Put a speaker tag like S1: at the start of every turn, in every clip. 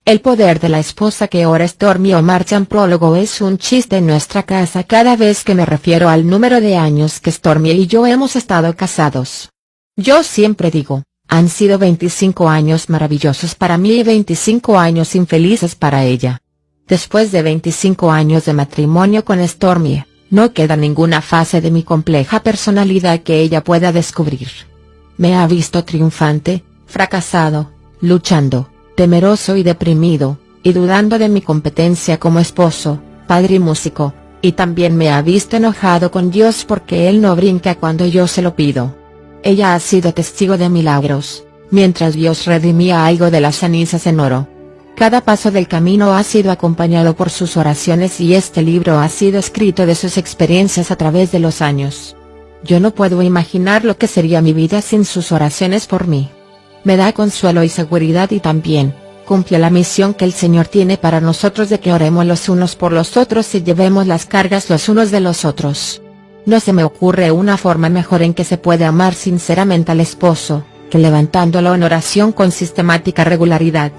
S1: El poder de la esposa que ora. Stormy Omartian. Prólogo. Es un chiste en nuestra casa cada vez que me refiero al número de años que Stormy y yo hemos estado casados. Yo siempre digo, han sido 25 años maravillosos para mí y 25 años infelices para ella. Después de 25 años de matrimonio con Stormy, no queda ninguna fase de mi compleja personalidad que ella pueda descubrir. Me ha visto triunfante, fracasado, luchando, temeroso y deprimido, y dudando de mi competencia como esposo, padre y músico, y también me ha visto enojado con Dios porque Él no brinca cuando yo se lo pido. Ella ha sido testigo de milagros, mientras Dios redimía algo de las cenizas en oro. Cada paso del camino ha sido acompañado por sus oraciones y este libro ha sido escrito de sus experiencias a través de los años. Yo no puedo imaginar lo que sería mi vida sin sus oraciones por mí. Me da consuelo y seguridad y también, cumple la misión que el Señor tiene para nosotros de que oremos los unos por los otros y llevemos las cargas los unos de los otros. No se me ocurre una forma mejor en que se puede amar sinceramente al esposo, que levantándolo en oración con sistemática regularidad.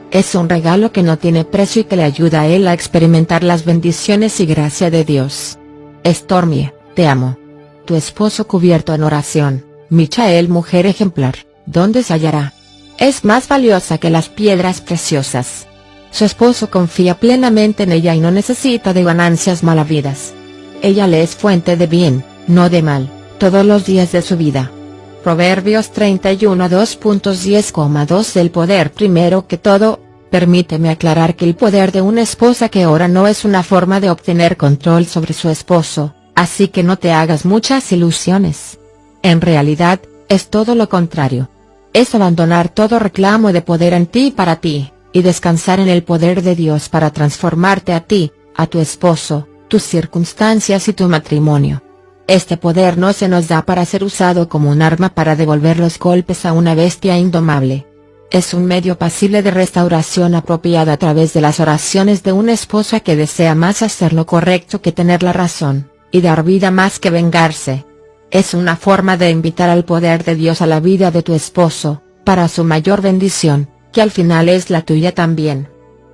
S1: Es un regalo que no tiene precio y que le ayuda a él a experimentar las bendiciones y gracia de Dios. Stormy, te amo. Tu esposo cubierto en oración, Michael. Mujer ejemplar, ¿dónde se hallará? Es más valiosa que las piedras preciosas. Su esposo confía plenamente en ella y no necesita de ganancias malavidas. Ella le es fuente de bien, no de mal, todos los días de su vida. Proverbios 31 2.10,2. El poder. Primero que todo, permíteme aclarar que el poder de una esposa que ora no es una forma de obtener control sobre su esposo, así que no te hagas muchas ilusiones. En realidad, es todo lo contrario. Es abandonar todo reclamo de poder en ti y para ti, y descansar en el poder de Dios para transformarte a ti, a tu esposo, tus circunstancias y tu matrimonio. Este poder no se nos da para ser usado como un arma para devolver los golpes a una bestia indomable. Es un medio pasible de restauración apropiada a través de las oraciones de una esposa que desea más hacer lo correcto que tener la razón, y dar vida más que vengarse. Es una forma de invitar al poder de Dios a la vida de tu esposo, para su mayor bendición, que al final es la tuya también.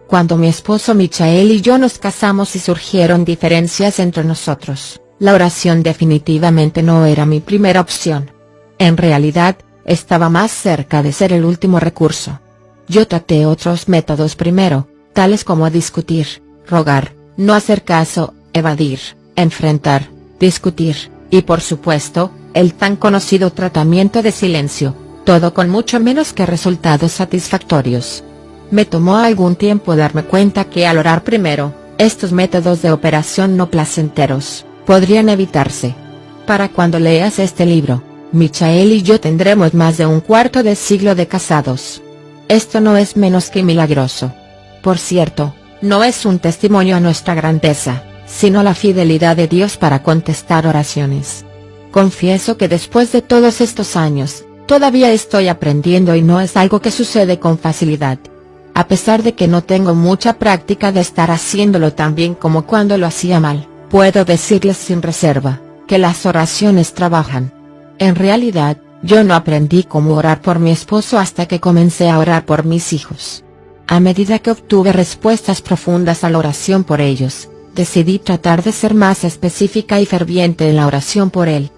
S1: Cuando mi esposo Michael y yo nos casamos y surgieron diferencias entre nosotros, la oración definitivamente no era mi primera opción. En realidad, estaba más cerca de ser el último recurso. Yo traté otros métodos primero, tales como discutir, rogar, no hacer caso, evadir, enfrentar, discutir, y por supuesto, el tan conocido tratamiento de silencio, todo con mucho menos que resultados satisfactorios. Me tomó algún tiempo darme cuenta que al orar primero, estos métodos de operación no placenteros podrían evitarse. Para cuando leas este libro, Michael y yo tendremos más de un cuarto de siglo de casados. Esto no es menos que milagroso. Por cierto, no es un testimonio a nuestra grandeza, sino a la fidelidad de Dios para contestar oraciones. Confieso que después de todos estos años, todavía estoy aprendiendo y no es algo que sucede con facilidad. A pesar de que no tengo mucha práctica de estar haciéndolo tan bien como cuando lo hacía mal, puedo decirles sin reserva, que las oraciones trabajan. En realidad, yo no aprendí cómo orar por mi esposo hasta que comencé a orar por mis hijos. A medida que obtuve respuestas profundas a la oración por ellos, decidí tratar de ser más específica y ferviente en la oración por él.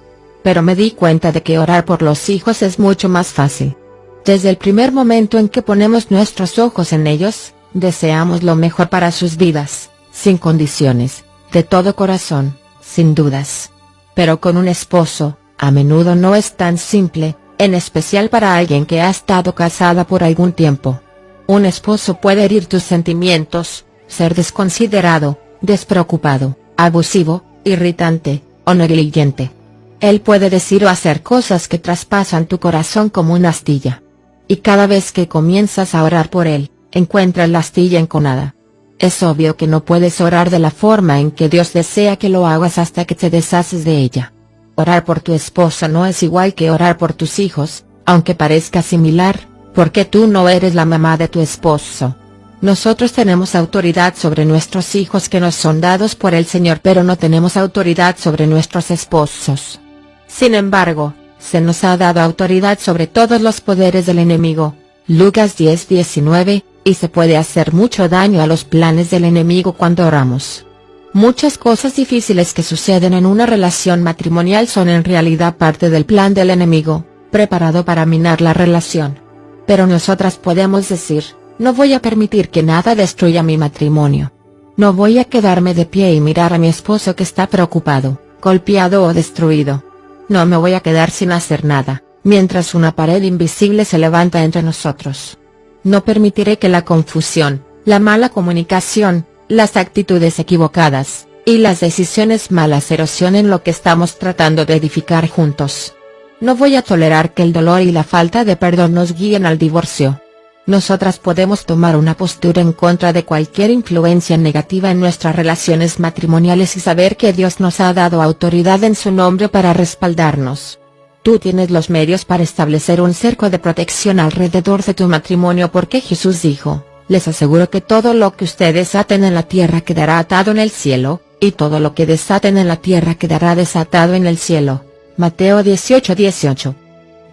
S1: Pero me di cuenta de que orar por los hijos es mucho más fácil. Desde el primer momento en que ponemos nuestros ojos en ellos, deseamos lo mejor para sus vidas, sin condiciones, de todo corazón, sin dudas. Pero con un esposo, a menudo no es tan simple, en especial para alguien que ha estado casada por algún tiempo. Un esposo puede herir tus sentimientos, ser desconsiderado, despreocupado, abusivo, irritante, o negligente. Él puede decir o hacer cosas que traspasan tu corazón como una astilla. Y cada vez que comienzas a orar por él, encuentras la astilla enconada. Es obvio que no puedes orar de la forma en que Dios desea que lo hagas hasta que te deshaces de ella. Orar por tu esposa no es igual que orar por tus hijos, aunque parezca similar, porque tú no eres la mamá de tu esposo. Nosotros tenemos autoridad sobre nuestros hijos que nos son dados por el Señor, pero no tenemos autoridad sobre nuestros esposos. Sin embargo, se nos ha dado autoridad sobre todos los poderes del enemigo, Lucas 10:19, y se puede hacer mucho daño a los planes del enemigo cuando oramos. Muchas cosas difíciles que suceden en una relación matrimonial son en realidad parte del plan del enemigo, preparado para minar la relación. Pero nosotras podemos decir, no voy a permitir que nada destruya mi matrimonio. No voy a quedarme de pie y mirar a mi esposo que está preocupado, golpeado o destruido. No me voy a quedar sin hacer nada, mientras una pared invisible se levanta entre nosotros. No permitiré que la confusión, la mala comunicación, las actitudes equivocadas, y las decisiones malas erosionen lo que estamos tratando de edificar juntos. No voy a tolerar que el dolor y la falta de perdón nos guíen al divorcio. Nosotras podemos tomar una postura en contra de cualquier influencia negativa en nuestras relaciones matrimoniales y saber que Dios nos ha dado autoridad en su nombre para respaldarnos. Tú tienes los medios para establecer un cerco de protección alrededor de tu matrimonio porque Jesús dijo, les aseguro que todo lo que ustedes aten en la tierra quedará atado en el cielo, y todo lo que desaten en la tierra quedará desatado en el cielo. Mateo 18:18.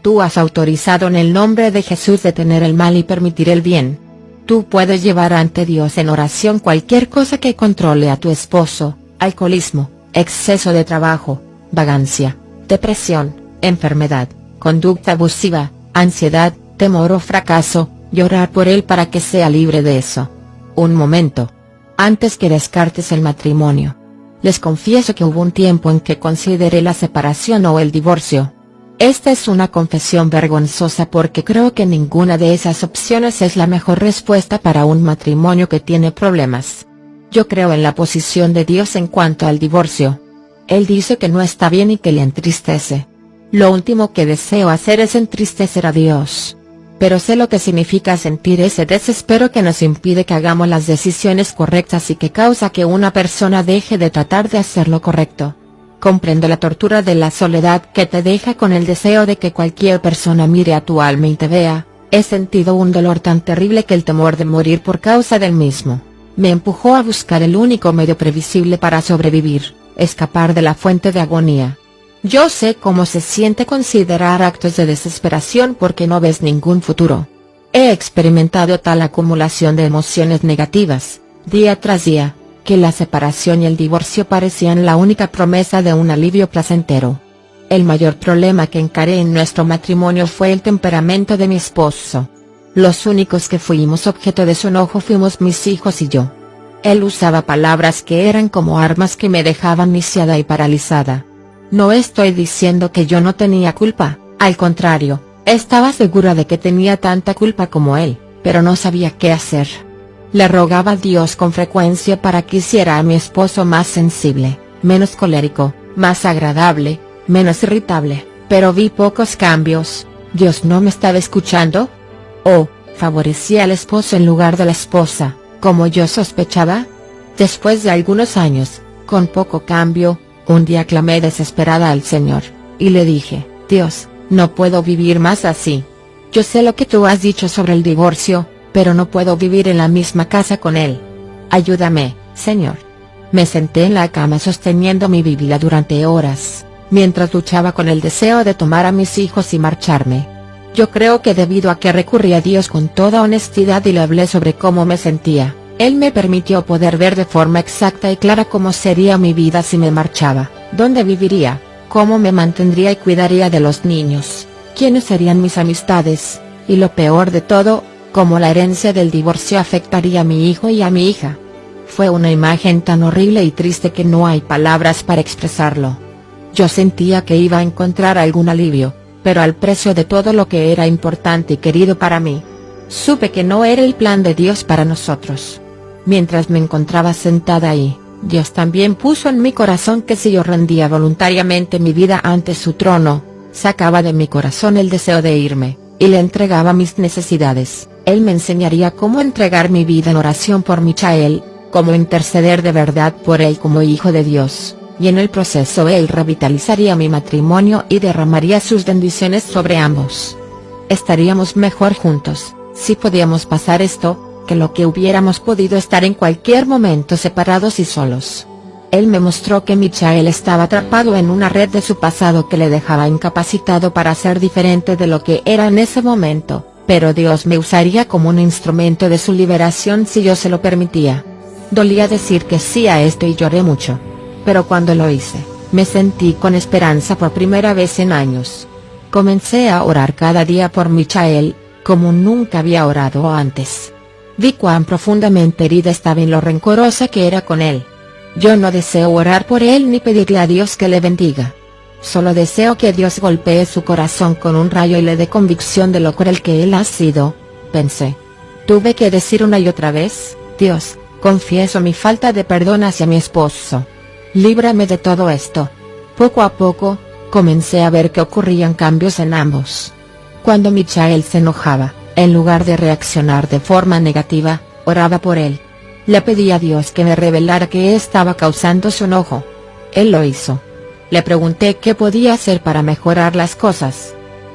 S1: Tú has autorizado en el nombre de Jesús detener el mal y permitir el bien. Tú puedes llevar ante Dios en oración cualquier cosa que controle a tu esposo: alcoholismo, exceso de trabajo, vagancia, depresión, enfermedad, conducta abusiva, ansiedad, temor o fracaso, y orar por él para que sea libre de eso. Un momento. Antes que descartes el matrimonio. Les confieso que hubo un tiempo en que consideré la separación o el divorcio. Esta es una confesión vergonzosa porque creo que ninguna de esas opciones es la mejor respuesta para un matrimonio que tiene problemas. Yo creo en la posición de Dios en cuanto al divorcio. Él dice que no está bien y que le entristece. Lo último que deseo hacer es entristecer a Dios. Pero sé lo que significa sentir ese desespero que nos impide que hagamos las decisiones correctas y que causa que una persona deje de tratar de hacer lo correcto. Comprendo la tortura de la soledad que te deja con el deseo de que cualquier persona mire a tu alma y te vea. He sentido un dolor tan terrible que el temor de morir por causa del mismo me empujó a buscar el único medio previsible para sobrevivir, escapar de la fuente de agonía. Yo sé cómo se siente considerar actos de desesperación porque no ves ningún futuro. He experimentado tal acumulación de emociones negativas, día tras día, que la separación y el divorcio parecían la única promesa de un alivio placentero. El mayor problema que encaré en nuestro matrimonio fue el temperamento de mi esposo. Los únicos que fuimos objeto de su enojo fuimos mis hijos y yo. Él usaba palabras que eran como armas que me dejaban lisiada y paralizada. No estoy diciendo que yo no tenía culpa, al contrario, estaba segura de que tenía tanta culpa como él, pero no sabía qué hacer. Le rogaba a Dios con frecuencia para que hiciera a mi esposo más sensible, menos colérico, más agradable, menos irritable, pero vi pocos cambios. ¿Dios no me estaba escuchando? ¿O favorecía al esposo en lugar de la esposa, como yo sospechaba? Después de algunos años, con poco cambio, un día clamé desesperada al Señor, y le dije, Dios, no puedo vivir más así. Yo sé lo que tú has dicho sobre el divorcio, pero no puedo vivir en la misma casa con él. Ayúdame, Señor. Me senté en la cama sosteniendo mi Biblia durante horas, mientras luchaba con el deseo de tomar a mis hijos y marcharme. Yo creo que debido a que recurrí a Dios con toda honestidad y le hablé sobre cómo me sentía, Él me permitió poder ver de forma exacta y clara cómo sería mi vida si me marchaba, dónde viviría, cómo me mantendría y cuidaría de los niños, quiénes serían mis amistades, y lo peor de todo, cómo la herencia del divorcio afectaría a mi hijo y a mi hija. Fue una imagen tan horrible y triste que no hay palabras para expresarlo. Yo sentía que iba a encontrar algún alivio, pero al precio de todo lo que era importante y querido para mí. Supe que no era el plan de Dios para nosotros. Mientras me encontraba sentada ahí, Dios también puso en mi corazón que si yo rendía voluntariamente mi vida ante su trono, sacaba de mi corazón el deseo de irme, y le entregaba mis necesidades. Él me enseñaría cómo entregar mi vida en oración por Michael, cómo interceder de verdad por él como hijo de Dios, y en el proceso él revitalizaría mi matrimonio y derramaría sus bendiciones sobre ambos. Estaríamos mejor juntos, si podíamos pasar esto, que lo que hubiéramos podido estar en cualquier momento separados y solos. Él me mostró que Michael estaba atrapado en una red de su pasado que le dejaba incapacitado para ser diferente de lo que era en ese momento, pero Dios me usaría como un instrumento de su liberación si yo se lo permitía. Dolía decir que sí a esto y lloré mucho. Pero cuando lo hice, me sentí con esperanza por primera vez en años. Comencé a orar cada día por Michael, como nunca había orado antes. Vi cuán profundamente herida estaba y lo rencorosa que era con él. Yo no deseo orar por él ni pedirle a Dios que le bendiga. Solo deseo que Dios golpee su corazón con un rayo y le dé convicción de lo cruel que él ha sido, pensé. Tuve que decir una y otra vez: Dios, confieso mi falta de perdón hacia mi esposo. Líbrame de todo esto. Poco a poco, comencé a ver que ocurrían cambios en ambos. Cuando Michael se enojaba, en lugar de reaccionar de forma negativa, oraba por él. Le pedí a Dios que me revelara qué estaba causando su enojo. Él lo hizo. Le pregunté qué podía hacer para mejorar las cosas.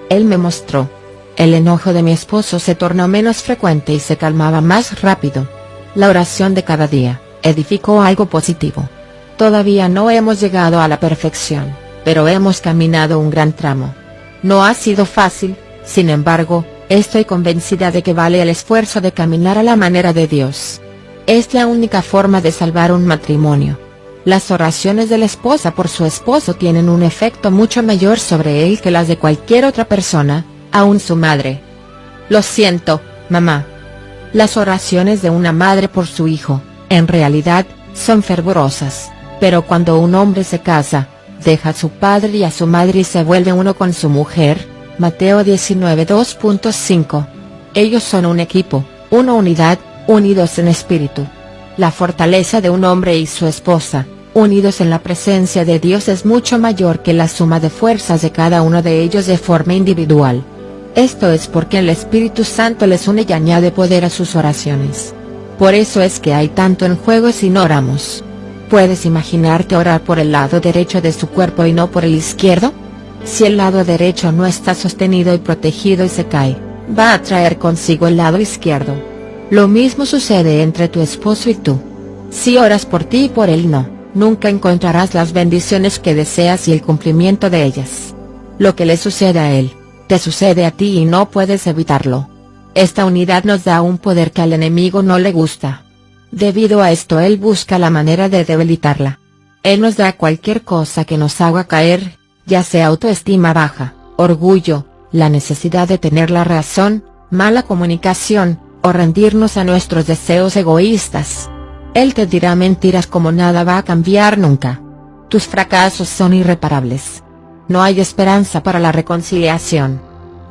S1: Él me mostró. El enojo de mi esposo se tornó menos frecuente y se calmaba más rápido. La oración de cada día edificó algo positivo. Todavía no hemos llegado a la perfección, pero hemos caminado un gran tramo. No ha sido fácil, sin embargo, estoy convencida de que vale el esfuerzo de caminar a la manera de Dios. Es la única forma de salvar un matrimonio. Las oraciones de la esposa por su esposo tienen un efecto mucho mayor sobre él que las de cualquier otra persona, aun su madre. Lo siento, mamá. Las oraciones de una madre por su hijo, en realidad, son fervorosas, pero cuando un hombre se casa, deja a su padre y a su madre y se vuelve uno con su mujer, Mateo 19:2.5. Ellos son un equipo, una unidad, unidos en espíritu. La fortaleza de un hombre y su esposa, unidos en la presencia de Dios, es mucho mayor que la suma de fuerzas de cada uno de ellos de forma individual. Esto es porque el Espíritu Santo les une y añade poder a sus oraciones. Por eso es que hay tanto en juego si no oramos. ¿Puedes imaginarte orar por el lado derecho de su cuerpo y no por el izquierdo? Si el lado derecho no está sostenido y protegido y se cae, va a traer consigo el lado izquierdo. Lo mismo sucede entre tu esposo y tú. Si oras por ti y por él no, nunca encontrarás las bendiciones que deseas y el cumplimiento de ellas. Lo que le sucede a él, te sucede a ti y no puedes evitarlo. Esta unidad nos da un poder que al enemigo no le gusta. Debido a esto él busca la manera de debilitarla. Él nos da cualquier cosa que nos haga caer, ya sea autoestima baja, orgullo, la necesidad de tener la razón, mala comunicación, o rendirnos a nuestros deseos egoístas. Él te dirá mentiras como nada va a cambiar nunca. Tus fracasos son irreparables. No hay esperanza para la reconciliación.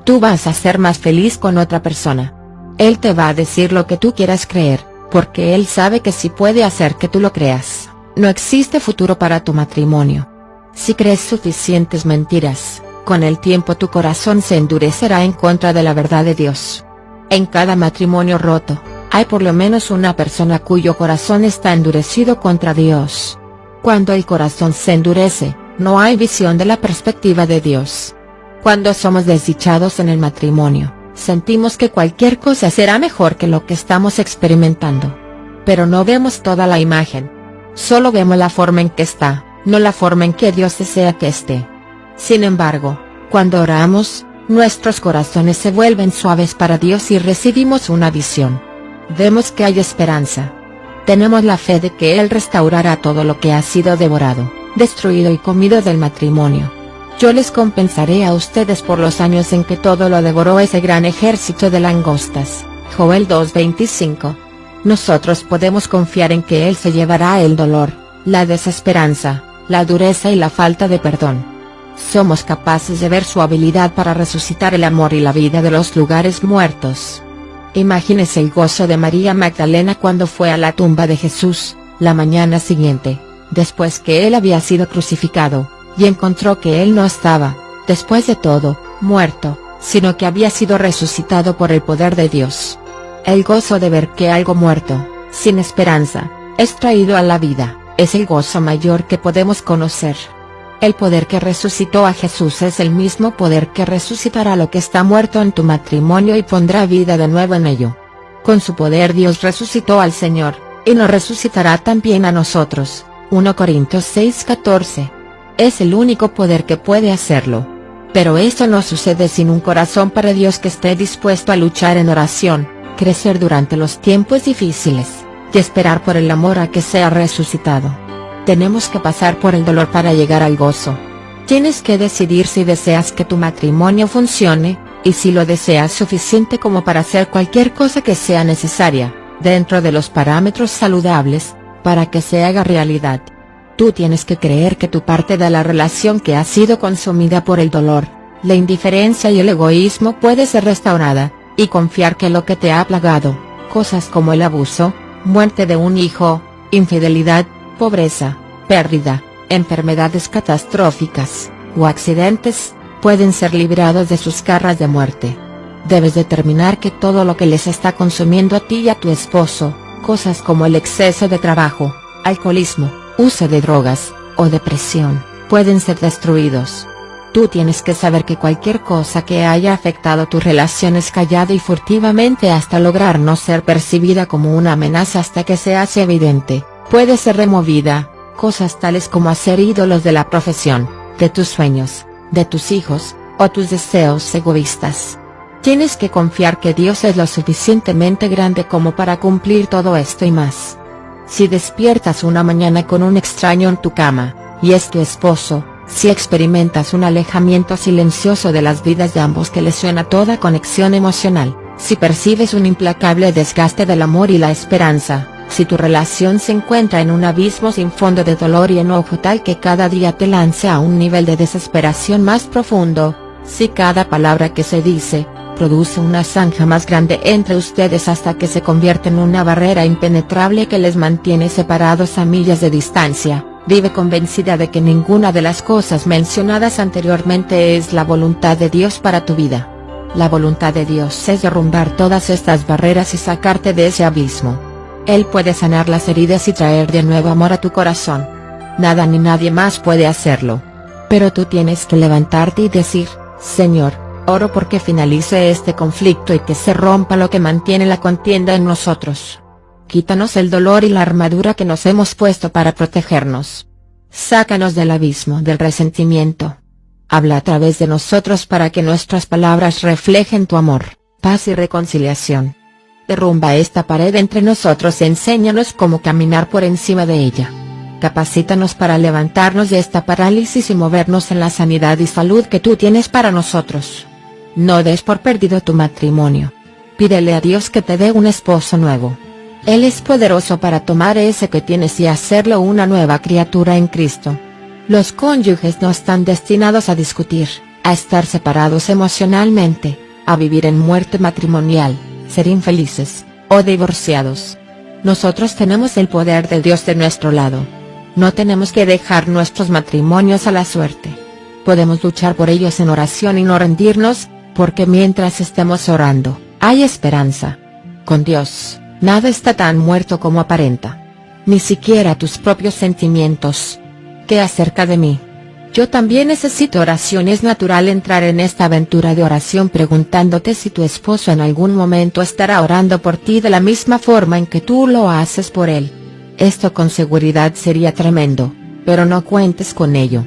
S1: Tú vas a ser más feliz con otra persona. Él te va a decir lo que tú quieras creer, porque él sabe que sí puede hacer que tú lo creas. No existe futuro para tu matrimonio. Si crees suficientes mentiras, con el tiempo tu corazón se endurecerá en contra de la verdad de Dios. En cada matrimonio roto, hay por lo menos una persona cuyo corazón está endurecido contra Dios. Cuando el corazón se endurece, no hay visión de la perspectiva de Dios. Cuando somos desdichados en el matrimonio, sentimos que cualquier cosa será mejor que lo que estamos experimentando. Pero no vemos toda la imagen. Solo vemos la forma en que está, no la forma en que Dios desea que esté. Sin embargo, cuando oramos, nuestros corazones se vuelven suaves para Dios y recibimos una visión. Vemos que hay esperanza. Tenemos la fe de que Él restaurará todo lo que ha sido devorado, destruido y comido del matrimonio. Yo les compensaré a ustedes por los años en que todo lo devoró ese gran ejército de langostas. Joel 2:25. Nosotros podemos confiar en que Él se llevará el dolor, la desesperanza, la dureza y la falta de perdón. Somos capaces de ver su habilidad para resucitar el amor y la vida de los lugares muertos. Imagínese el gozo de María Magdalena cuando fue a la tumba de Jesús, la mañana siguiente, después que él había sido crucificado, y encontró que él no estaba, después de todo, muerto, sino que había sido resucitado por el poder de Dios. El gozo de ver que algo muerto, sin esperanza, es traído a la vida, es el gozo mayor que podemos conocer. El poder que resucitó a Jesús es el mismo poder que resucitará lo que está muerto en tu matrimonio y pondrá vida de nuevo en ello. Con su poder Dios resucitó al Señor, y nos resucitará también a nosotros. 1 Corintios 6:14. Es el único poder que puede hacerlo. Pero esto no sucede sin un corazón para Dios que esté dispuesto a luchar en oración, crecer durante los tiempos difíciles, y esperar por el amor a que sea resucitado. Tenemos que pasar por el dolor para llegar al gozo. Tienes que decidir si deseas que tu matrimonio funcione, y si lo deseas suficiente como para hacer cualquier cosa que sea necesaria, dentro de los parámetros saludables, para que se haga realidad. Tú tienes que creer que tu parte de la relación que ha sido consumida por el dolor, la indiferencia y el egoísmo puede ser restaurada, y confiar que lo que te ha plagado, cosas como el abuso, muerte de un hijo, infidelidad, pobreza, pérdida, enfermedades catastróficas, o accidentes, pueden ser librados de sus garras de muerte. Debes determinar que todo lo que les está consumiendo a ti y a tu esposo, cosas como el exceso de trabajo, alcoholismo, uso de drogas, o depresión, pueden ser destruidos. Tú tienes que saber que cualquier cosa que haya afectado tus relaciones callada y furtivamente hasta lograr no ser percibida como una amenaza hasta que se hace evidente, puede ser removida, cosas tales como hacer ídolos de la profesión, de tus sueños, de tus hijos, o tus deseos egoístas. Tienes que confiar que Dios es lo suficientemente grande como para cumplir todo esto y más. Si despiertas una mañana con un extraño en tu cama, y es tu esposo, si experimentas un alejamiento silencioso de las vidas de ambos que lesiona toda conexión emocional, si percibes un implacable desgaste del amor y la esperanza, si tu relación se encuentra en un abismo sin fondo de dolor y enojo tal que cada día te lance a un nivel de desesperación más profundo, si cada palabra que se dice, produce una zanja más grande entre ustedes hasta que se convierte en una barrera impenetrable que les mantiene separados a millas de distancia, vive convencida de que ninguna de las cosas mencionadas anteriormente es la voluntad de Dios para tu vida. La voluntad de Dios es derrumbar todas estas barreras y sacarte de ese abismo. Él puede sanar las heridas y traer de nuevo amor a tu corazón. Nada ni nadie más puede hacerlo. Pero tú tienes que levantarte y decir, Señor, oro porque finalice este conflicto y que se rompa lo que mantiene la contienda en nosotros. Quítanos el dolor y la armadura que nos hemos puesto para protegernos. Sácanos del abismo del resentimiento. Habla a través de nosotros para que nuestras palabras reflejen tu amor, paz y reconciliación. Derrumba esta pared entre nosotros y enséñanos cómo caminar por encima de ella. Capacítanos para levantarnos de esta parálisis y movernos en la sanidad y salud que tú tienes para nosotros. No des por perdido tu matrimonio. Pídele a Dios que te dé un esposo nuevo. Él es poderoso para tomar ese que tienes y hacerlo una nueva criatura en Cristo. Los cónyuges no están destinados a discutir, a estar separados emocionalmente, a vivir en muerte matrimonial, ser infelices, o divorciados. Nosotros tenemos el poder de Dios de nuestro lado. No tenemos que dejar nuestros matrimonios a la suerte. Podemos luchar por ellos en oración y no rendirnos, porque mientras estemos orando, hay esperanza. Con Dios, nada está tan muerto como aparenta. Ni siquiera tus propios sentimientos. ¿Qué acerca de mí? Yo también necesito oración. Es natural entrar en esta aventura de oración preguntándote si tu esposo en algún momento estará orando por ti de la misma forma en que tú lo haces por él. Esto con seguridad sería tremendo, pero no cuentes con ello.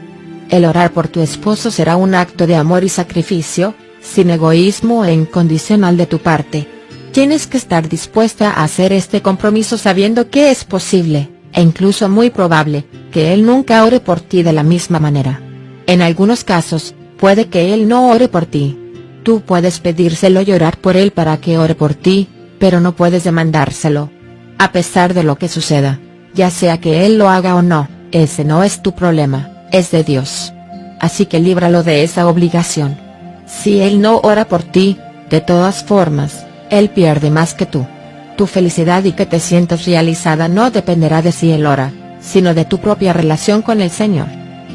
S1: El orar por tu esposo será un acto de amor y sacrificio, sin egoísmo e incondicional de tu parte. Tienes que estar dispuesta a hacer este compromiso sabiendo que es posible, e incluso muy probable, que él nunca ore por ti de la misma manera. En algunos casos, puede que él no ore por ti. Tú puedes pedírselo y orar por él para que ore por ti, pero no puedes demandárselo. A pesar de lo que suceda, ya sea que él lo haga o no, ese no es tu problema, es de Dios. Así que líbralo de esa obligación. Si él no ora por ti, de todas formas, él pierde más que tú. Tu felicidad y que te sientas realizada no dependerá de si él ora, sino de tu propia relación con el Señor.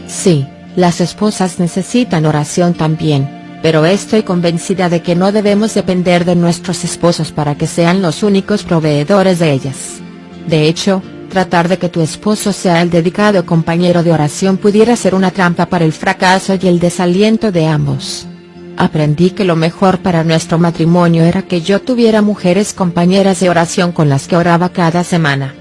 S1: Sí, las esposas necesitan oración también, pero estoy convencida de que no debemos depender de nuestros esposos para que sean los únicos proveedores de ellas. De hecho, tratar de que tu esposo sea el dedicado compañero de oración pudiera ser una trampa para el fracaso y el desaliento de ambos. Aprendí que lo mejor para nuestro matrimonio era que yo tuviera mujeres compañeras de oración con las que oraba cada semana.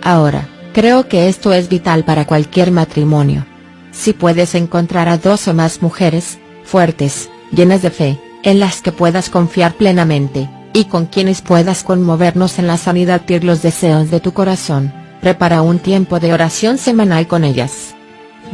S1: Ahora, creo que esto es vital para cualquier matrimonio. Si puedes encontrar a 2 o más mujeres, fuertes, llenas de fe, en las que puedas confiar plenamente, y con quienes puedas conmovernos en la sanidad y los deseos de tu corazón. Prepara un tiempo de oración semanal con ellas.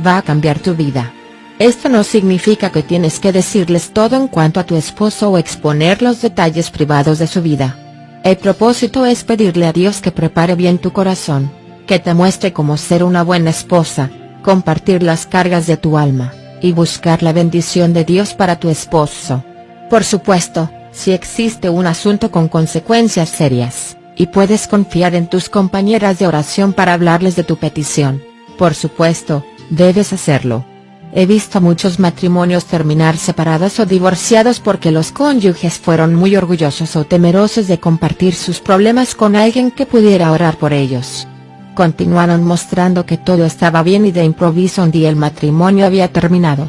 S1: Va a cambiar tu vida. Esto no significa que tienes que decirles todo en cuanto a tu esposo o exponer los detalles privados de su vida. El propósito es pedirle a Dios que prepare bien tu corazón, que te muestre cómo ser una buena esposa, compartir las cargas de tu alma, y buscar la bendición de Dios para tu esposo. Por supuesto, si existe un asunto con consecuencias serias, y puedes confiar en tus compañeras de oración para hablarles de tu petición, por supuesto, debes hacerlo. He visto a muchos matrimonios terminar separados o divorciados porque los cónyuges fueron muy orgullosos o temerosos de compartir sus problemas con alguien que pudiera orar por ellos. Continuaron mostrando que todo estaba bien y de improviso un día el matrimonio había terminado.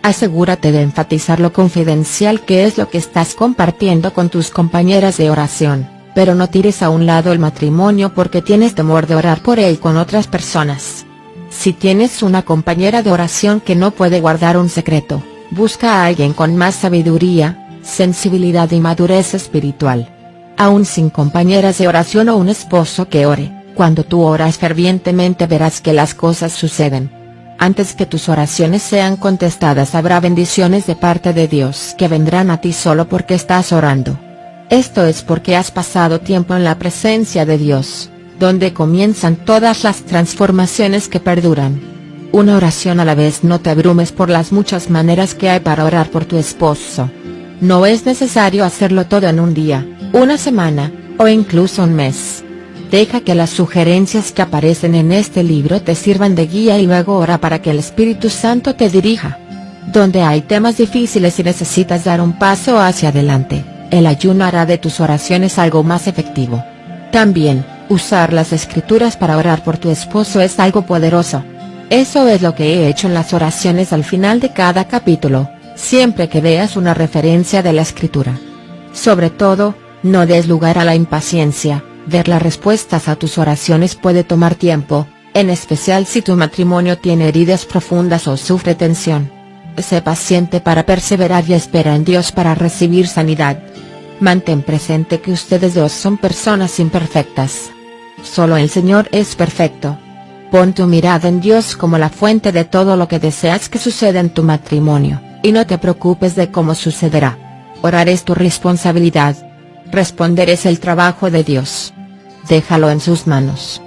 S1: Asegúrate de enfatizar lo confidencial que es lo que estás compartiendo con tus compañeras de oración, pero no tires a un lado el matrimonio porque tienes temor de orar por él con otras personas. Si tienes una compañera de oración que no puede guardar un secreto, busca a alguien con más sabiduría, sensibilidad y madurez espiritual. Aún sin compañeras de oración o un esposo que ore, cuando tú oras fervientemente verás que las cosas suceden. Antes que tus oraciones sean contestadas habrá bendiciones de parte de Dios que vendrán a ti solo porque estás orando. Esto es porque has pasado tiempo en la presencia de Dios, donde comienzan todas las transformaciones que perduran. Una oración a la vez. No te abrumes por las muchas maneras que hay para orar por tu esposo. No es necesario hacerlo todo en un día, una semana, o incluso un mes. Deja que las sugerencias que aparecen en este libro te sirvan de guía y luego ora para que el Espíritu Santo te dirija. Donde hay temas difíciles y necesitas dar un paso hacia adelante, el ayuno hará de tus oraciones algo más efectivo. También, usar las escrituras para orar por tu esposo es algo poderoso. Eso es lo que he hecho en las oraciones al final de cada capítulo, siempre que veas una referencia de la escritura. Sobre todo, no des lugar a la impaciencia. Ver las respuestas a tus oraciones puede tomar tiempo, en especial si tu matrimonio tiene heridas profundas o sufre tensión. Sé paciente para perseverar y espera en Dios para recibir sanidad. Mantén presente que ustedes dos son personas imperfectas. Solo el Señor es perfecto. Pon tu mirada en Dios como la fuente de todo lo que deseas que suceda en tu matrimonio, y no te preocupes de cómo sucederá. Orar es tu responsabilidad. Responder es el trabajo de Dios. Déjalo en sus manos.